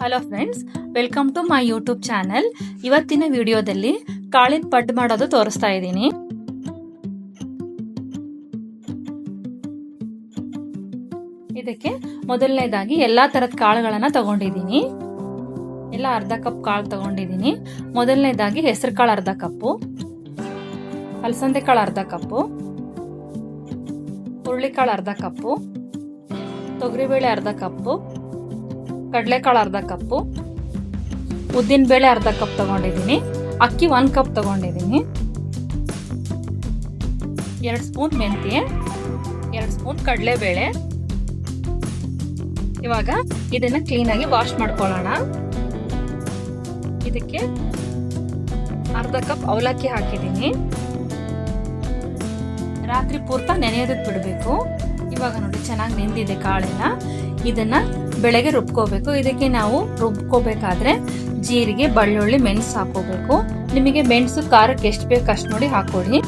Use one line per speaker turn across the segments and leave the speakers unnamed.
Hello friends, welcome to my YouTube channel. ಇವತ್ತಿನ ವಿಡಿಯೋದಲ್ಲಿ ಕಾಳಿನ ಪಡ್ಡು ಮಾಡೋದು ತೋರಿಸ್ತಾ ಇದ್ದೀನಿ. ಇದಕ್ಕೆ ಮೊದಲನೇದಾಗಿ ಎಲ್ಲಾ ತರದ ಕಾಳುಗಳನ್ನ ತಗೊಂಡಿದ್ದೀನಿ. ಎಲ್ಲ ಅರ್ಧ ಕಪ್ ಕಾಳು ತಗೊಂಡಿದ್ದೀನಿ. ಮೊದಲನೇದಾಗಿ ಹೆಸರು ಕಾಳು ಅರ್ಧ ಕಪ್ಪು, ಅಲಸಂದೆ ಕಾಳು ಅರ್ಧ ಕಪ್ಪು, ಹುರುಳಿಕಾಳು ಅರ್ಧ ಕಪ್ಪು, ತೊಗರಿಬೇಳೆ ಅರ್ಧ ಕಪ್ಪು, ಕಡಲೆಕಾಳು ಅರ್ಧ ಕಪ್ಪು, ಉದ್ದಿನ ಬೇಳೆ ಅರ್ಧ ಕಪ್ ತಗೊಂಡಿದ್ದೀನಿ. ಅಕ್ಕಿ 1 ಕಪ್ ತಗೊಂಡಿದ್ದೀನಿ. 2 ಸ್ಪೂನ್ ಮೆಂತ್ಯ, 2 ಸ್ಪೂನ್ ಕಡಲೆಬೇಳೆ. ಇವಾಗ ಇದನ್ನ ಕ್ಲೀನಾಗಿ ವಾಶ್ ಮಾಡ್ಕೊಳ್ಳೋಣ. ಇದಕ್ಕೆ ಅರ್ಧ ಕಪ್ ಅವಲಕ್ಕಿ ಹಾಕಿದ್ದೀನಿ. ರಾತ್ರಿ ಪೂರ್ತಿ ನೆನೆಯೋದಕ್ಕೆ ಬಿಡಬೇಕು. ಇವಾಗ ನೋಡಿ ಚೆನ್ನಾಗಿ ನೆಂದಿದೆ ಕಾಳೆಲ್ಲ. ಇದನ್ನ ಬೆಳಗ್ಗೆ ರುಬ್ಕೋಬೇಕು. ಇದಕ್ಕೆ ನಾವು ರುಬ್ಕೋಬೇಕಾದ್ರೆ ಜೀರಿಗೆ, ಬೆಳ್ಳುಳ್ಳಿ, ಮೆಣಸು ಹಾಕೋಬೇಕು. ನಿಮಗೆ ಮೆಣಸು ಖಾರಕ್ಕೆ ಎಷ್ಟು ಬೇಕು ಅಷ್ಟು ನೋಡಿ ಹಾಕೊಳ್ಳಿ.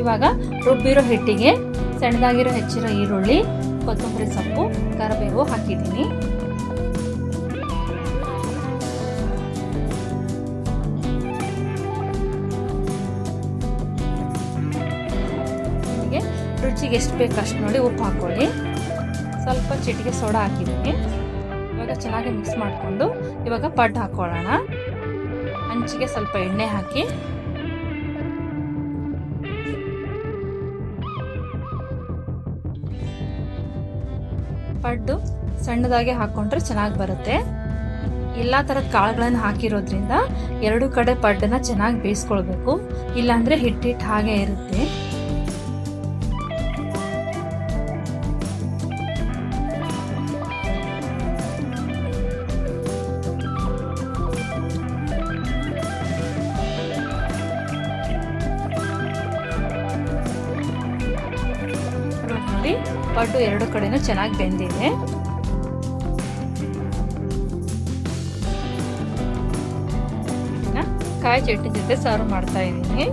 ಇವಾಗ ರುಬ್ಬಿರೋ ಹಿಟ್ಟಿಗೆ ಸಣ್ಣದಾಗಿರೋ ಹೆಚ್ಚಿರೋ ಈರುಳ್ಳಿ, ಕೊತ್ತಂಬರಿ ಸೊಪ್ಪು, ಕರಿಬೇವು ಹಾಕಿದ್ದೀನಿ. ರುಚಿಗೆ ಎಷ್ಟು ಬೇಕು ಅಷ್ಟು ನೋಡಿ ಉಪ್ಪು ಹಾಕೊಳ್ಳಿ. ಸ್ವಲ್ಪ ಚಿಟಿಕೆ ಸೋಡಾ ಹಾಕಿದ್ದೀನಿ. ಇವಾಗ ಚೆನ್ನಾಗಿ ಮಿಕ್ಸ್ ಮಾಡಿಕೊಂಡು ಇವಾಗ ಪಡ್ಡು ಹಾಕೊಳ್ಳೋಣ. ಹಂಚಿಗೆ ಸ್ವಲ್ಪ ಎಣ್ಣೆ ಹಾಕಿ ಪಡ್ಡು ಸಣ್ಣದಾಗಿ ಹಾಕೊಂಡ್ರೆ ಚೆನ್ನಾಗಿ ಬರುತ್ತೆ. ಎಲ್ಲಾ ತರದ ಕಾಳುಗಳನ್ನು ಹಾಕಿರೋದ್ರಿಂದ 2 ಕಡೆ ಪಡ್ಡನ್ನ ಚೆನ್ನಾಗಿ ಬೇಯಿಸ್ಕೊಳ್ಬೇಕು. ಇಲ್ಲಾಂದ್ರೆ ಹಿಟ್ಟಿಟ್ಟು ಹಾಗೆ ಇರುತ್ತೆ. ಪಡ್ಡು 2 ಕಡೆನೂ ಚೆನ್ನಾಗಿ ಬೆಂದಿದೆ. ಕಾಯಿ ಚಟ್ನಿ ಜೊತೆ ಸರ್ವ್ ಮಾಡ್ತಾ ಇದ್ದೀನಿ.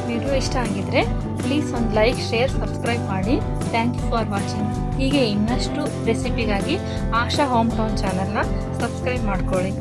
ವಿಡಿಯೋ ಇಷ್ಟ ಆಗಿದ್ರೆ ಪ್ಲೀಸ್ ಒಂದು ಲೈಕ್, ಶೇರ್, ಸಬ್ಸ್ಕ್ರೈಬ್ ಮಾಡಿ. Thank you for watching. ಹೀಗೆ ಇನ್ನಷ್ಟು ರೆಸಿಪಿಗಾಗಿ ಆಶಾ ಹೋಮ್ ಟೌನ್ ಚಾನಲ್ನ ಸಬ್ಸ್ಕ್ರೈಬ್ ಮಾಡ್ಕೊಳ್ಳಿ.